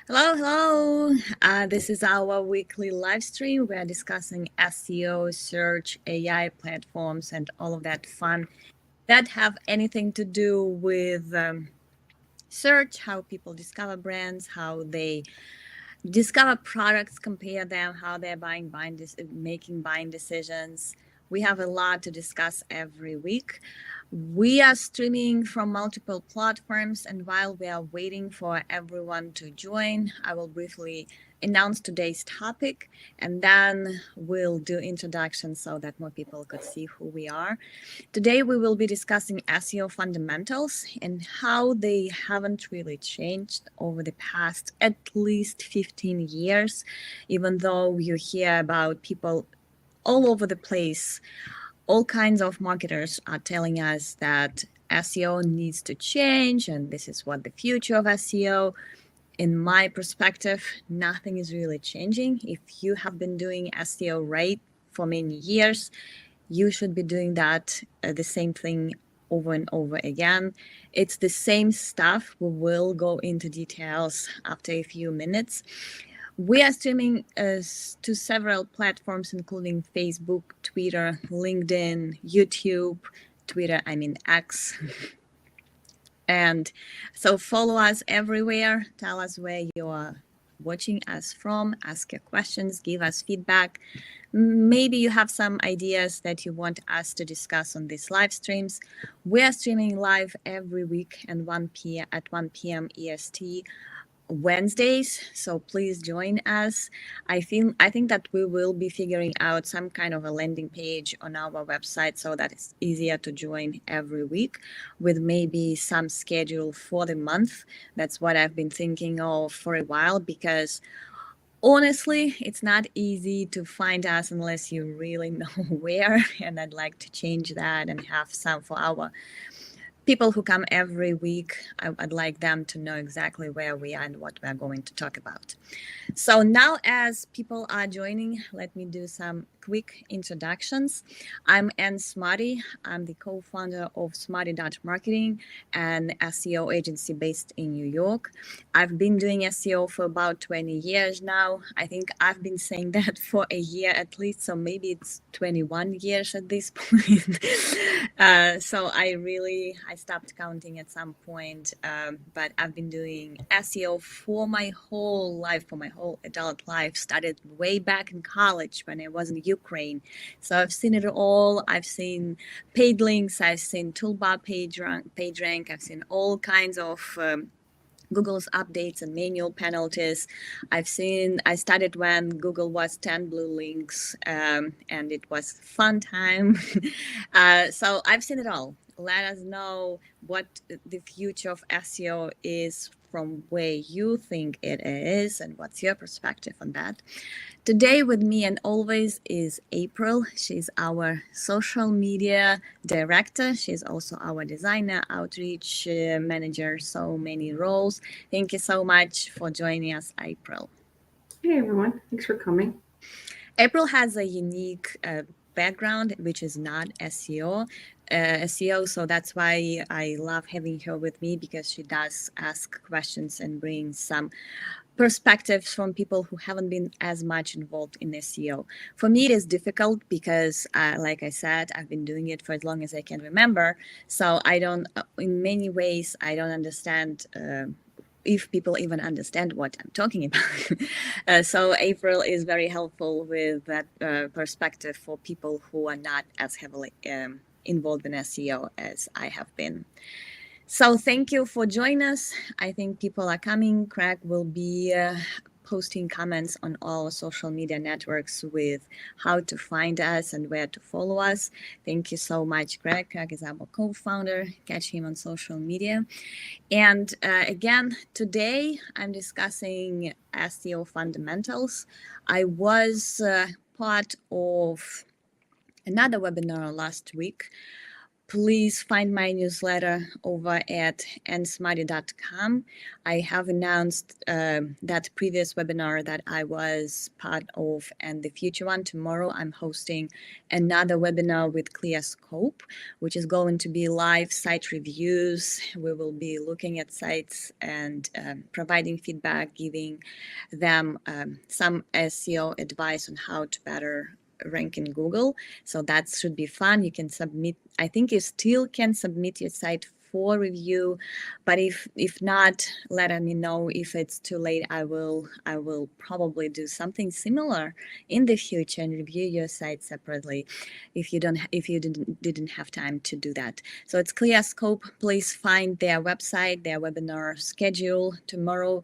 Hello, hello. This is our weekly live stream. We are discussing SEO, search, AI platforms, and all of that fun that have anything to do with search, how people discover brands, how they discover products, compare them, how they're making buying decisions. We have a lot to discuss every week. We are streaming from multiple platforms, and while we are waiting for everyone to join, I will briefly announce today's topic, and then we'll do introductions so that more people could see who we are. Today, we will be discussing SEO fundamentals and how they haven't really changed over the past at least 15 years, even though you hear about people all over the place. All kinds of marketers are telling us that SEO needs to change and this is what the future of SEO. In my perspective, nothing is really changing. If you have been doing SEO right for many years, you should be doing that the same thing over and over again. It's the same stuff. We will go into details after a few minutes. We are streaming to several platforms, including Facebook, Twitter, LinkedIn, YouTube, Twitter, I mean X. And so follow us everywhere. Tell us where you are watching us from. Ask your questions, give us feedback. Maybe you have some ideas that you want us to discuss on these live streams. We are streaming live every week at 1 p.m. EST. Wednesdays, so please join us. I think that we will be figuring out some kind of a landing page on our website so that it's easier to join every week with maybe some schedule for the month. That's what I've been thinking of for a while, because honestly, it's not easy to find us unless you really know where, and I'd like to change that and have some for our people who come every week. I'd like them to know exactly where we are and what we're going to talk about. So now, as people are joining, let me do some quick introductions. I'm Ann Smarty. I'm the co-founder of Smarty.Marketing, an SEO agency based in New York. I've been doing SEO for about 20 years now. I think I've been saying that for a year at least, so maybe it's 21 years at this point. So I stopped counting at some point, but I've been doing SEO for my whole life, for my whole adult life. Started way back in college when I was in Ukraine. So I've seen it all. I've seen paid links, I've seen toolbar page rank, I've seen all kinds of Google's updates and manual penalties. I started when Google was 10 blue links, and it was fun time. So I've seen it all. Let us know what the future of SEO is from where you think it is and what's your perspective on that. Today with me and always is April. She's our social media director. She's also our designer, outreach manager, so many roles. Thank you so much for joining us, April. Hey everyone, thanks for coming. April has a unique background, which is not SEO, so that's why I love having her with me, because she does ask questions and bring some perspectives from people who haven't been as much involved in SEO. For me, it is difficult because, like I said, I've been doing it for as long as I can remember. So in many ways, I don't understand if people even understand what I'm talking about. So April is very helpful with that perspective for people who are not as heavily involved in SEO as I have been. So thank you for joining us. I think people are coming. Craig will be posting comments on all social media networks with how to find us and where to follow us. Thank you so much, Craig. Craig is our co-founder. Catch him on social media. And again, today I'm discussing SEO fundamentals. I was part of another webinar last week Please find my newsletter over at nsmarty.com. I have announced that previous webinar that I was part of, and the future one. Tomorrow I'm hosting another webinar with ClearScope, which is going to be live site reviews. We will be looking at sites and providing feedback, giving them some SEO advice on how to better rank in Google. So that should be fun. You can submit, I think you still can submit your site for review, but if not, let me know. If it's too late, I will probably do something similar in the future and review your site separately if you didn't have time to do that. So it's ClearScope. Please find their website, their webinar schedule. Tomorrow,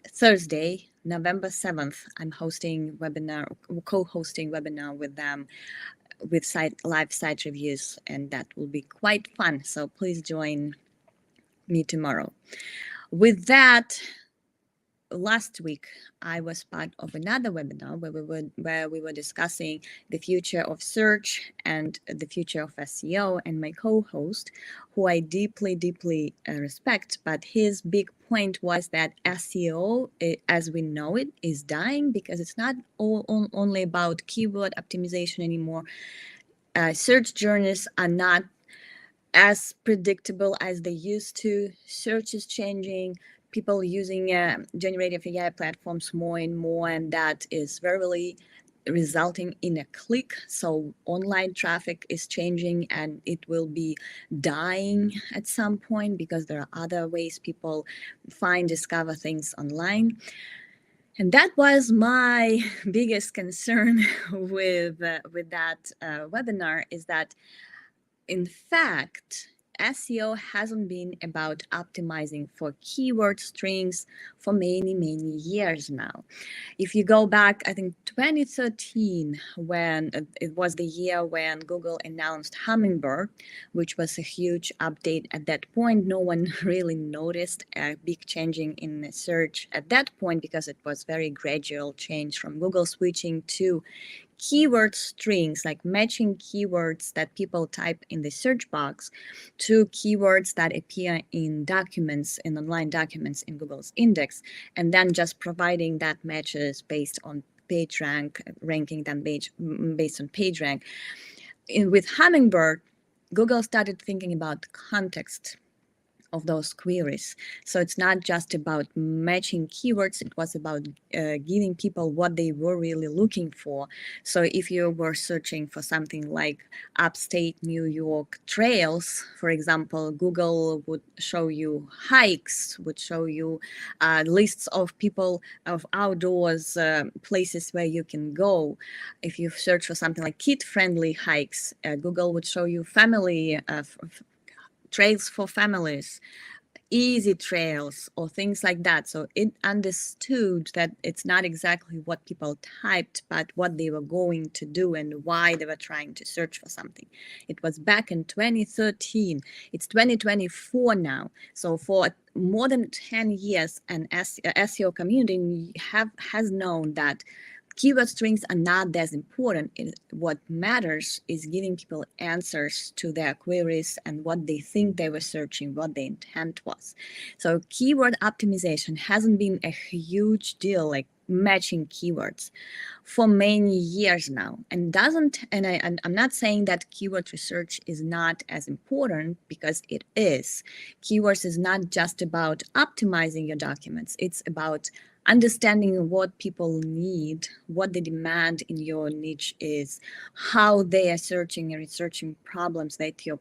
Thursday, November 7th, I'm co-hosting webinar with them with live site reviews, and that will be quite fun. So please join me tomorrow. With that, last week I was part of another webinar where we were discussing the future of search and the future of SEO, and my co-host, who I deeply respect, but his big point was that SEO, as we know it, is dying because it's not only about keyword optimization anymore. Search journeys are not as predictable as they used to. Search is changing. People using generative AI platforms more and more, and that is very resulting in a click. So online traffic is changing, and it will be dying at some point because there are other ways people discover things online. And that was my biggest concern with that webinar, is that in fact, SEO hasn't been about optimizing for keyword strings for many years now. If you go back, I think 2013, when it was the year when Google announced Hummingbird, which was a huge update at that point. No one really noticed a big changing in the search at that point because it was very gradual change from Google switching to keyword strings, like matching keywords that people type in the search box to keywords that appear in documents, in online documents in Google's index, and then just providing that matches based on page rank, ranking them based on page rank. With Hummingbird, Google started thinking about context of those queries. So it's not just about matching keywords, it was about giving people what they were really looking for. So if you were searching for something like upstate New York trails, for example, Google would show you hikes, would show you lists of people, of outdoors places where you can go. If you search for something like kid-friendly hikes, Google would show you family trails for families, easy trails, or things like that. So it understood that it's not exactly what people typed, but what they were going to do and why they were trying to search for something. It was back in 2013. It's 2024 now. So for more than 10 years, an SEO community has known that keyword strings are not as important. What matters is giving people answers to their queries and what they think they were searching, what the intent was. So keyword optimization hasn't been a huge deal, like matching keywords, for many years now, and I'm not saying that keyword research is not as important, because it is. Keywords is not just about optimizing your documents, it's about understanding what people need, what the demand in your niche is, how they are searching and researching problems that your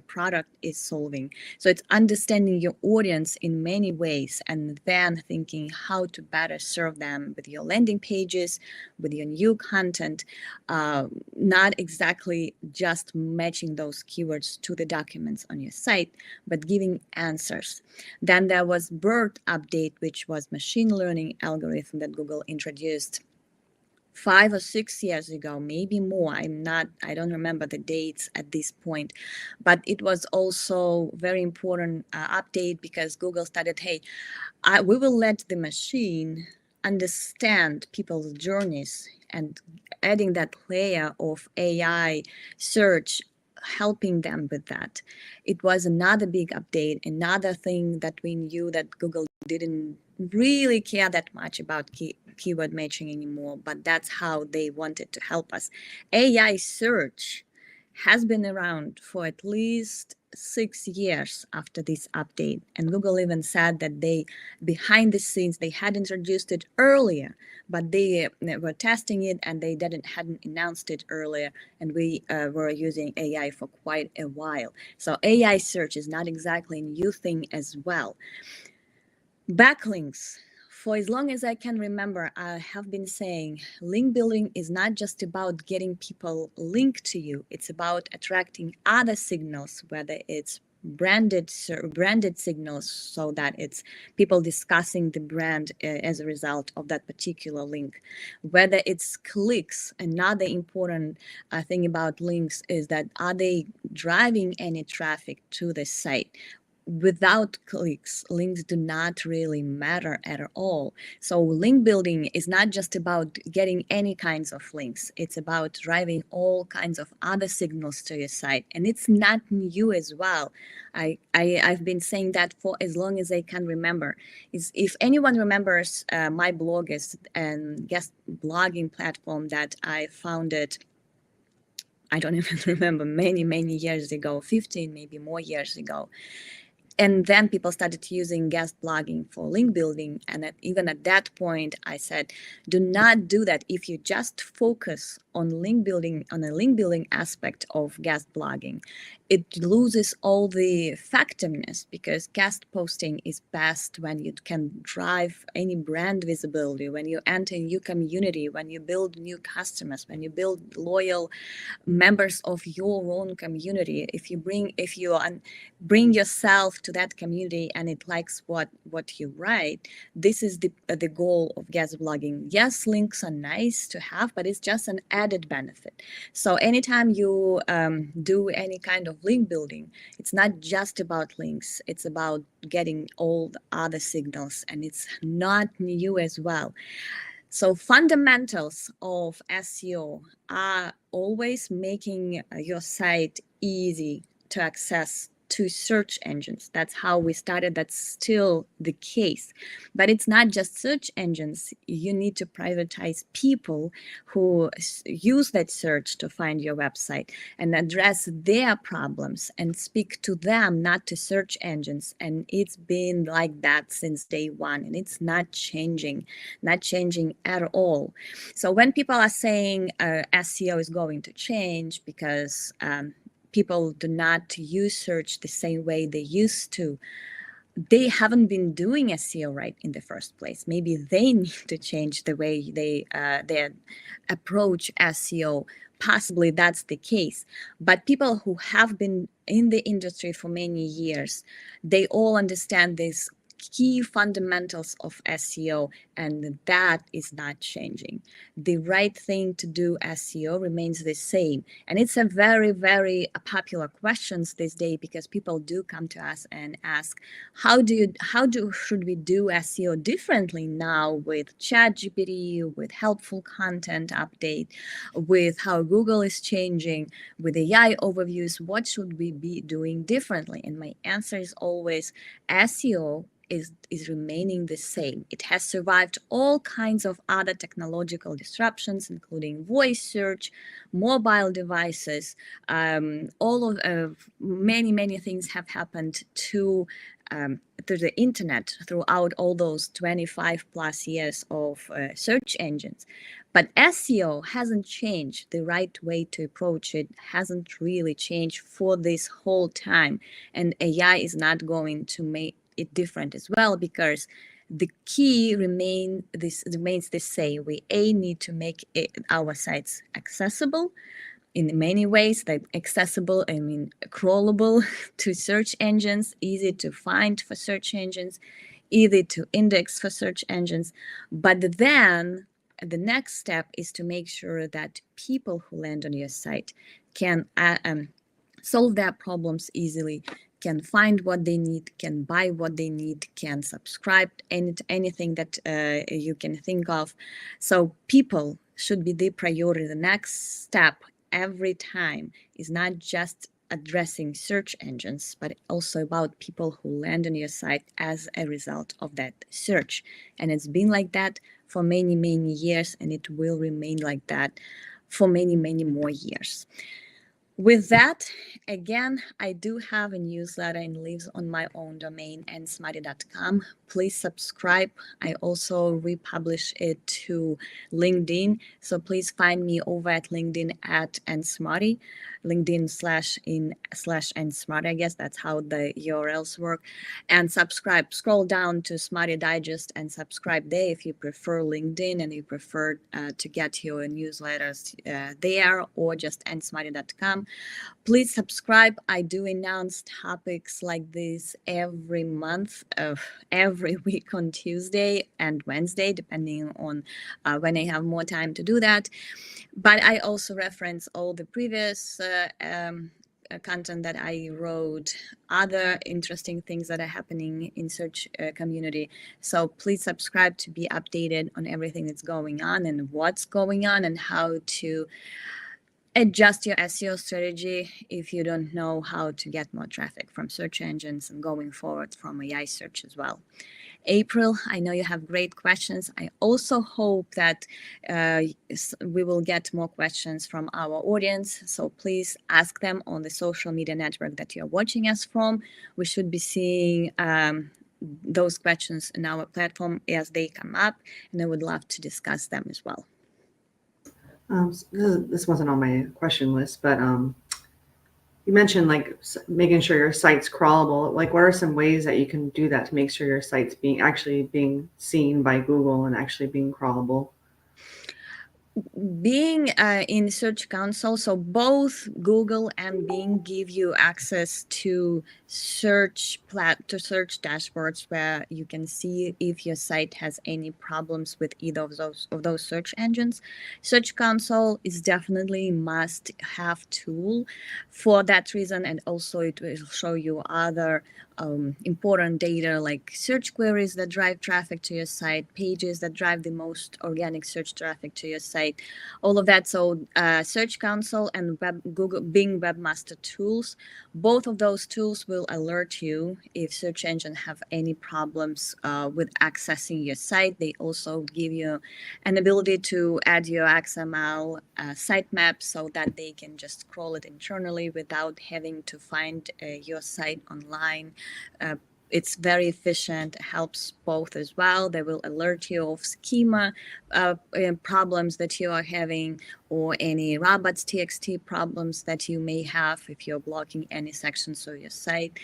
product is solving. So it's understanding your audience in many ways, and then thinking how to better serve them with your landing pages, with your new content, not exactly just matching those keywords to the documents on your site, but giving answers. Then there was BERT update, which was machine learning algorithm that Google introduced 5 or 6 years ago, maybe more. I don't remember the dates at this point, but it was also very important update, because Google started, hey, we will let the machine understand people's journeys, and adding that layer of AI search helping them with that. It was another big update, another thing that we knew that Google didn't really care that much about keyword matching anymore, but that's how they wanted to help us. AI search has been around for at least 6 years after this update, and Google even said that they, behind the scenes, they had introduced it earlier, but they were testing it and they hadn't announced it earlier, and we were using AI for quite a while. So AI search is not exactly a new thing as well. Backlinks. For as long as I can remember, I have been saying link building is not just about getting people linked to you. It's about attracting other signals, whether it's branded signals, so that it's people discussing the brand as a result of that particular link, whether it's clicks. Another important thing about links is that, are they driving any traffic to the site? Without clicks, links do not really matter at all. So link building is not just about getting any kinds of links. It's about driving all kinds of other signals to your site. And it's not new as well. I've been saying that for as long as I can remember. If anyone remembers, my blog is a guest blogging platform that I founded, I don't even remember, many years ago, 15 maybe more years ago. And then people started using guest blogging for link building. And even at that point, I said, do not do that. If you just focus on link building, on a link building aspect of guest blogging, it loses all the effectiveness, because guest posting is best when you can drive any brand visibility, when you enter a new community, when you build new customers, when you build loyal members of your own community. If you bring yourself to that community and it likes what you write, this is the goal of guest blogging. Yes, links are nice to have, but it's just an added benefit. So anytime you do any kind of link building, it's not just about links, it's about getting all the other signals, and it's not new as well. So fundamentals of SEO are always making your site easy to access to search engines. That's how we started. That's still the case. But it's not just search engines. You need to prioritize people who use that search to find your website and address their problems and speak to them, not to search engines. And it's been like that since day one, and it's not changing at all. So when people are saying SEO is going to change because people do not use search the same way they used to, they haven't been doing SEO right in the first place. Maybe they need to change the way they approach SEO. Possibly that's the case. But people who have been in the industry for many years, they all understand this key fundamentals of SEO, and that is not changing. The right thing to do SEO remains the same. And it's a very popular questions this day, because people do come to us and ask, should we do SEO differently now with ChatGPT, with helpful content update, with how Google is changing, with AI overviews? What should we be doing differently? And my answer is always, SEO is remaining the same. It has survived all kinds of other technological disruptions, including voice search, mobile devices. All of many things have happened to the internet throughout all those 25 plus years of search engines. But SEO hasn't changed. The right way to approach it hasn't really changed for this whole time. And AI is not going to make it different as well, because the key remains the same. We need to make our sites accessible in many ways. Like accessible, I mean crawlable to search engines, easy to find for search engines, easy to index for search engines. But then the next step is to make sure that people who land on your site can solve their problems easily, can find what they need, can buy what they need, can subscribe anything that you can think of. So people should be the priority. The next step every time is not just addressing search engines, but also about people who land on your site as a result of that search. And it's been like that for many, many years, and it will remain like that for many, many more years. With that, again, I do have a newsletter and lives on my own domain, nsmarty.com. Please subscribe. I also republish it to LinkedIn. So please find me over at LinkedIn at nsmarty, LinkedIn slash nsmarty. I guess that's how the URLs work. And subscribe. Scroll down to Smarty Digest and subscribe there if you prefer LinkedIn and you prefer to get your newsletters there, or just nsmarty.com. Please subscribe. I do announce topics like this every month, every week on Tuesday and Wednesday, depending on when I have more time to do that. But I also reference all the previous content that I wrote, other interesting things that are happening in search community. So please subscribe to be updated on everything that's going on and what's going on and how to adjust your SEO strategy if you don't know how to get more traffic from search engines and going forward from AI search as well. April, I know you have great questions. I also hope that we will get more questions from our audience. So please ask them on the social media network that you're watching us from. We should be seeing those questions in our platform as they come up, and I would love to discuss them as well. This wasn't on my question list, but you mentioned like making sure your site's crawlable. Like, what are some ways that you can do that to make sure your site's being seen by Google and actually being crawlable? Being in Search Console, so both Google and Bing give you access to search dashboards where you can see if your site has any problems with either of those search engines. Search Console is definitely a must-have tool for that reason, and also it will show you other important data like search queries that drive traffic to your site, pages that drive the most organic search traffic to your site, all of that. So Search Console and Google Bing Webmaster Tools, both of those tools will alert you if search engine have any problems with accessing your site. They also give you an ability to add your XML sitemap so that they can just crawl it internally without having to find your site online. It's very efficient, helps both as well. They will alert you of schema problems that you are having, or any robots.txt problems that you may have if you're blocking any sections of your site.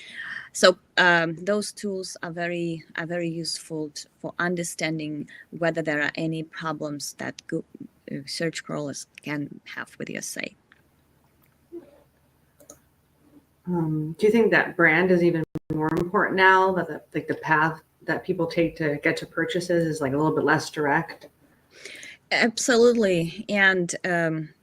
So those tools are very useful for understanding whether there are any problems that search crawlers can have with your site. Do you think that brand is even more important now, that the path that people take to get to purchases is like a little bit less direct? Absolutely. And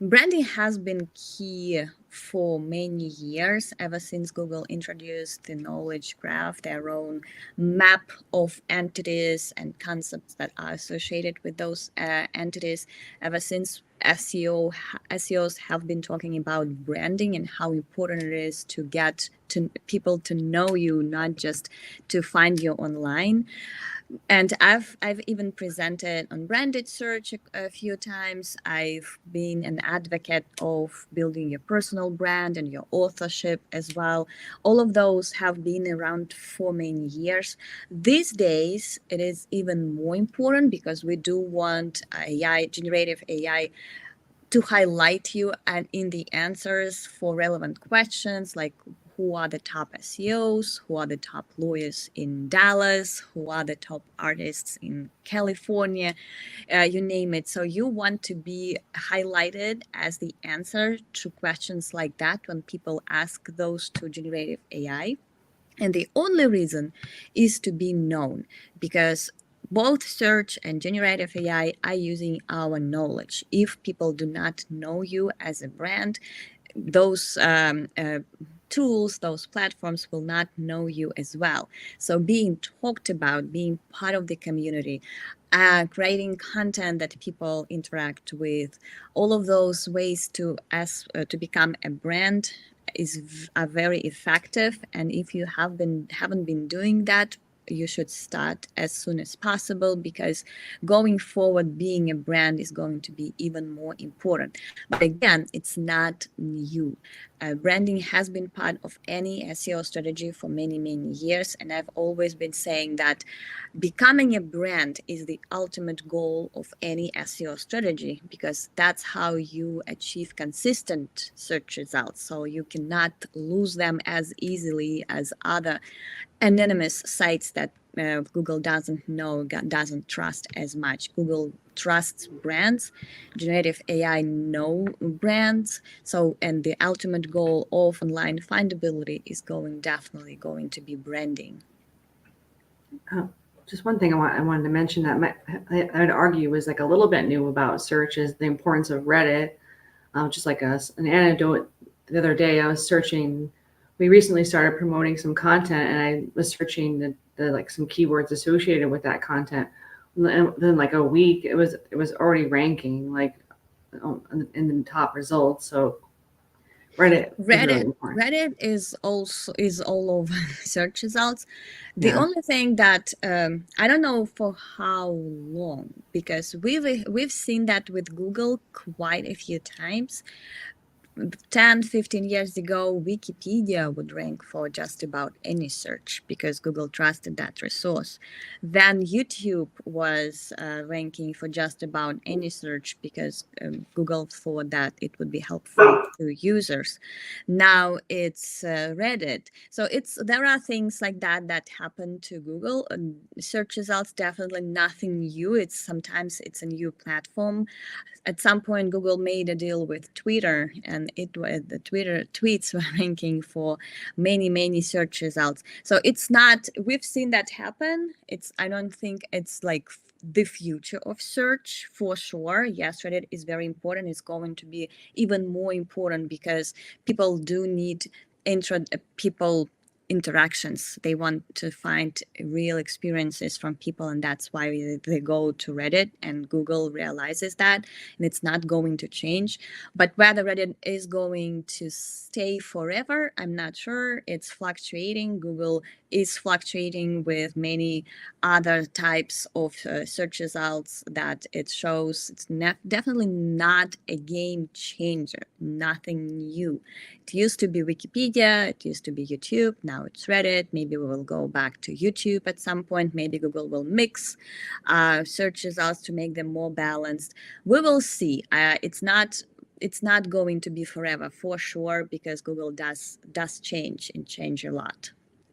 branding has been key for many years, ever since Google introduced the knowledge graph, their own map of entities and concepts that are associated with those entities. Ever since SEOs have been talking about branding and how important it is to get to people to know you, not just to find you online. And I've even presented on branded search a few times. I've been an advocate of building your personal brand and your authorship as well. All of those have been around for many years. These days, it is even more important because we do want generative AI to highlight you and in the answers for relevant questions like who are the top SEOs, who are the top lawyers in Dallas, who are the top artists in California, you name it. So you want to be highlighted as the answer to questions like that when people ask those to generative AI. And the only reason is to be known, because both search and generative AI are using our knowledge. If people do not know you as a brand, those tools, those platforms will not know you as well. So being talked about, being part of the community, creating content that people interact with, all of those ways to become a brand are very effective. And if you haven't been doing that, you should start as soon as possible, because going forward, being a brand is going to be even more important. But again, it's not new. Branding has been part of any SEO strategy for many, many years. And I've always been saying that becoming a brand is the ultimate goal of any SEO strategy, because that's how you achieve consistent search results. So you cannot lose them as easily as other anonymous sites that Google doesn't know, doesn't trust as much. Google trusts brands. Generative AI know brands. So, and the ultimate goal of online findability is definitely going to be branding. Just one thing I wanted to mention that I'd argue was like a little bit new about search is the importance of Reddit. Just like an anecdote, the other day I was searching. We recently started promoting some content, and I was searching the like some keywords associated with that content. And then like a week, it was already ranking like in the top results. So Reddit is really important. Reddit is also is all over search results. The Yeah. only thing that I don't know for how long, because we've seen that with Google quite a few times. 10, 15 years ago, Wikipedia would rank for just about any search because Google trusted that resource. Then YouTube was ranking for just about any search because Google thought that it would be helpful to users. Now it's Reddit. So there are things like that that happen to Google. Search results, definitely nothing new. Sometimes it's a new platform. At some point, Google made a deal with Twitter, and the Twitter tweets were ranking for many search results. So it's not. We've seen that happen. I don't think it's like the future of search for sure. Yes, Reddit is very important. It's going to be even more important because people do need people interactions. They want to find real experiences from people, and that's why they go to Reddit, and Google realizes that, and it's not going to change. But whether Reddit is going to stay forever, I'm not sure. It's fluctuating. Google is fluctuating with many other types of search results that it shows. It's definitely not a game changer, nothing new. It used to be Wikipedia, it used to be YouTube, now it's Reddit. Maybe we will go back to YouTube at some point. Maybe Google will mix search results to make them more balanced. We will see. It's not going to be forever for sure, because Google does change and change a lot.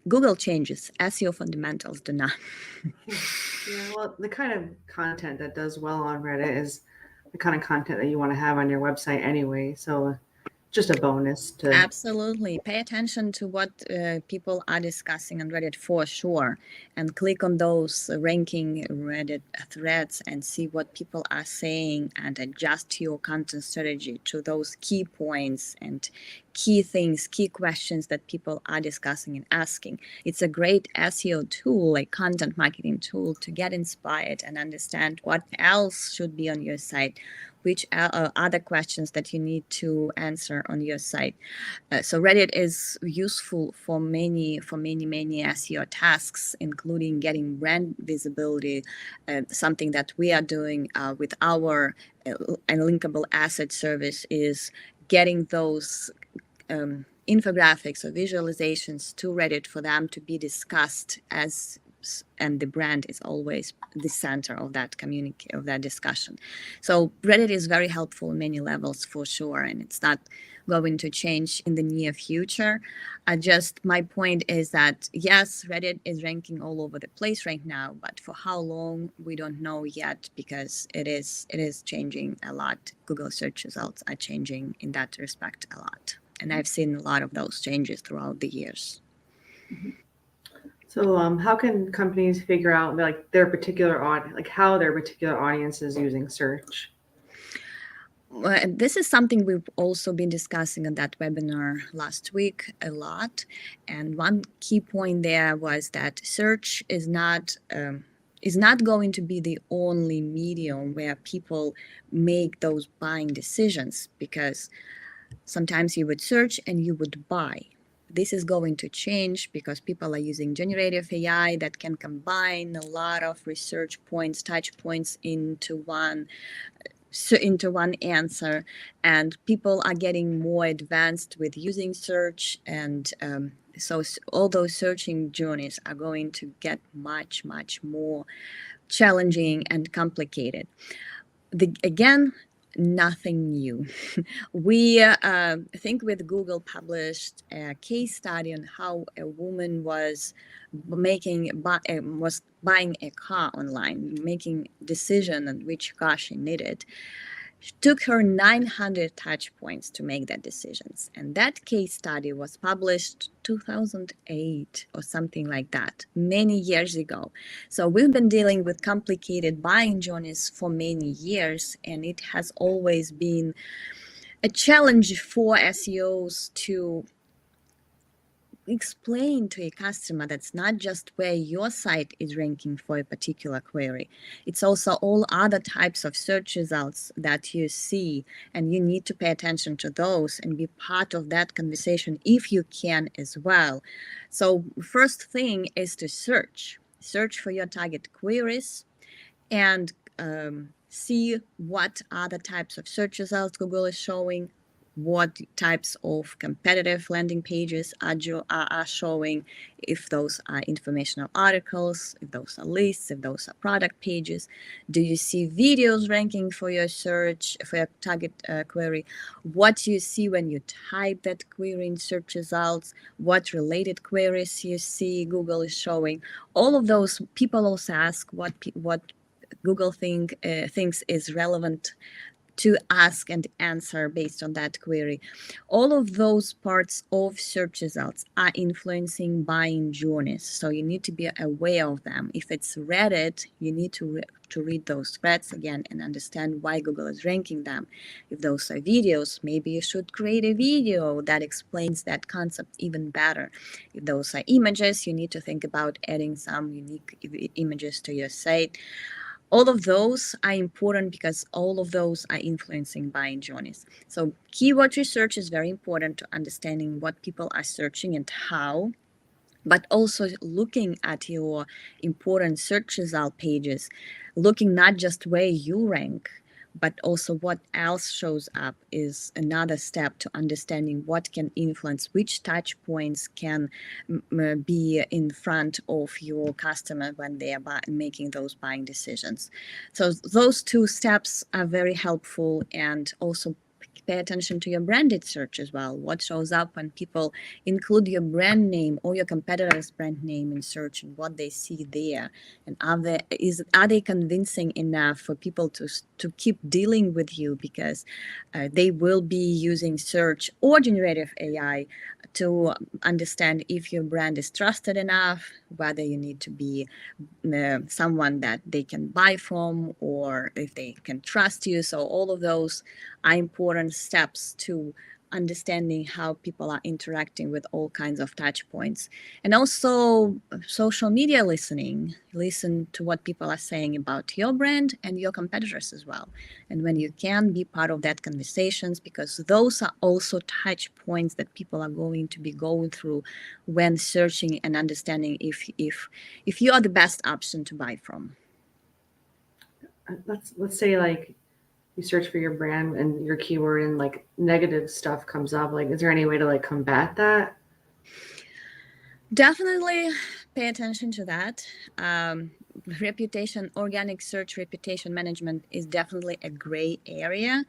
Google changes, SEO fundamentals do not. Yeah, well, the kind of content that does well on Reddit is the kind of content that you want to have on your website anyway. So just a bonus to. Absolutely. Pay attention to what people are discussing on Reddit for sure, and click on those ranking Reddit threads and see what people are saying, and adjust your content strategy to those key points and key things, key questions that people are discussing and asking. It's a great SEO tool, like content marketing tool, to get inspired and understand what else should be on your site, which other questions that you need to answer on your site. So Reddit is useful for many SEO tasks, including getting brand visibility, something that we are doing with our unlinkable asset service is getting those infographics or visualizations to Reddit for them to be discussed and the brand is always the center of that of that discussion. So Reddit is very helpful on many levels for sure, and it's not going to change in the near future. My point is that yes, Reddit is ranking all over the place right now, but for how long we don't know yet, because it is changing a lot. Google search results are changing in that respect a lot, and I've seen a lot of those changes throughout the years. So, how can companies figure out like their particular how their particular audience is using search? This is something we've also been discussing on that webinar last week a lot. And one key point there was that search is not going to be the only medium where people make those buying decisions, because Sometimes you would search and you would buy. This is going to change because people are using generative AI that can combine a lot of research points, touch points into one answer, and people are getting more advanced with using search, and so all those searching journeys are going to get much more challenging and complicated. Again, nothing new. We think with Google published a case study on how a woman was was buying a car online, making decision on which car she needed. It took her 900 touch points to make that decisions, and that case study was published 2008 or something like that, many years ago. So we've been dealing with complicated buying journeys for many years, and it has always been a challenge for SEOs to explain to a customer that's not just where your site is ranking for a particular query. It's also all other types of search results that you see, and you need to pay attention to those and be part of that conversation if you can as well. So first thing is to search for your target queries, and see what other types of search results Google is showing, what types of competitive landing pages are showing, if those are informational articles, if those are lists, if those are product pages. Do you see videos ranking for your search, for your target query? What do you see when you type that query in search results? What related queries you see Google is showing? All of those. People also ask what Google thinks is relevant to ask and answer based on that query. All of those parts of search results are influencing buying journeys, so you need to be aware of them. If it's Reddit, you need to read those threads again and understand why Google is ranking them. If those are videos, maybe you should create a video that explains that concept even better. If those are images, you need to think about adding some unique images to your site. All of those are important because all of those are influencing buying journeys. So keyword research is very important to understanding what people are searching and how, but also looking at your important search result pages, looking not just where you rank, but also what else shows up is another step to understanding what can influence which touch points can be in front of your customer when they are making those buying decisions. So those two steps are very helpful, and also pay attention to your branded search as well. What shows up when people include your brand name or your competitor's brand name in search, and what they see there, and are they convincing enough for people to keep dealing with you, because they will be using search or generative AI to understand if your brand is trusted enough, whether you need to be someone that they can buy from, or if they can trust you. So all of those are important steps to understanding how people are interacting with all kinds of touch points. And also social media listening. Listen to what people are saying about your brand and your competitors as well. And when you can, be part of that conversations, because those are also touch points that people are going to be going through when searching and understanding if you are the best option to buy from. Let's say like you search for your brand and your keyword and like negative stuff comes up. Like, is there any way to like combat that? Definitely pay attention to that. Organic search reputation management is definitely a gray area,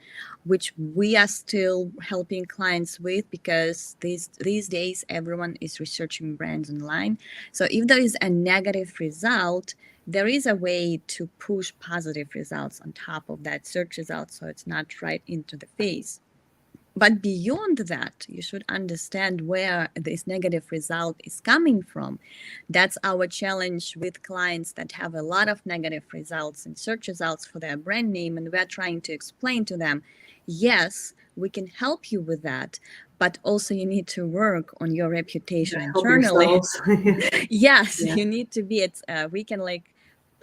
which we are still helping clients with, because these days everyone is researching brands online. So if there is a negative result, there is a way to push positive results on top of that search result, so it's not right into the face. But beyond that, you should understand where this negative result is coming from. That's our challenge with clients that have a lot of negative results in search results for their brand name. And we're trying to explain to them, yes, we can help you with that, but also you need to work on your reputation Help internally. yourselves. Yes, Yeah. you need to be we can like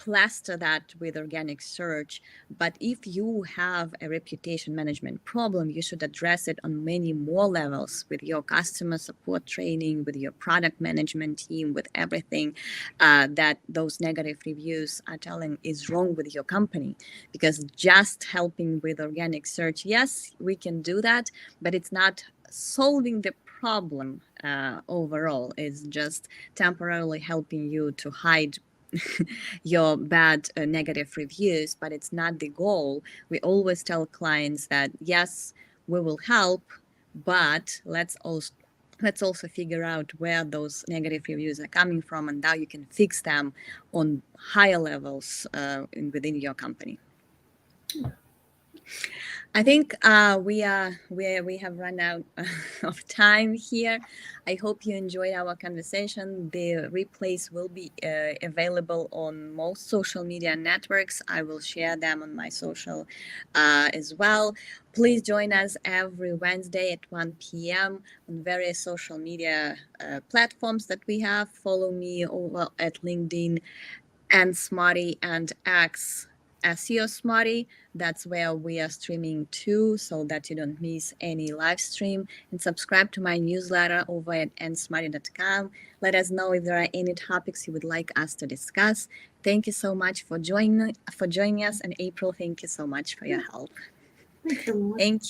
plaster that with organic search. But if you have a reputation management problem, you should address it on many more levels with your customer support training, with your product management team, with everything that those negative reviews are telling is wrong with your company. Because just helping with organic search, yes, we can do that, but it's not solving the problem overall. It's just temporarily helping you to hide your bad negative reviews, but it's not the goal. We always tell clients that yes, we will help, but let's also figure out where those negative reviews are coming from and how you can fix them on higher levels within your company. I think we have run out of time here. I hope you enjoyed our conversation. The replays will be available on most social media networks. I will share them on my social as well. Please join us every Wednesday at 1 p.m. on various social media platforms that we have. Follow me over at LinkedIn and Smarty and X SEO Smarty. That's where we are streaming too, so that you don't miss any live stream. And subscribe to my newsletter over at nsmarty.com. Let us know if there are any topics you would like us to discuss. Thank you so much for joining us. And April, thank you so much for your help. Thanks, everyone. Thank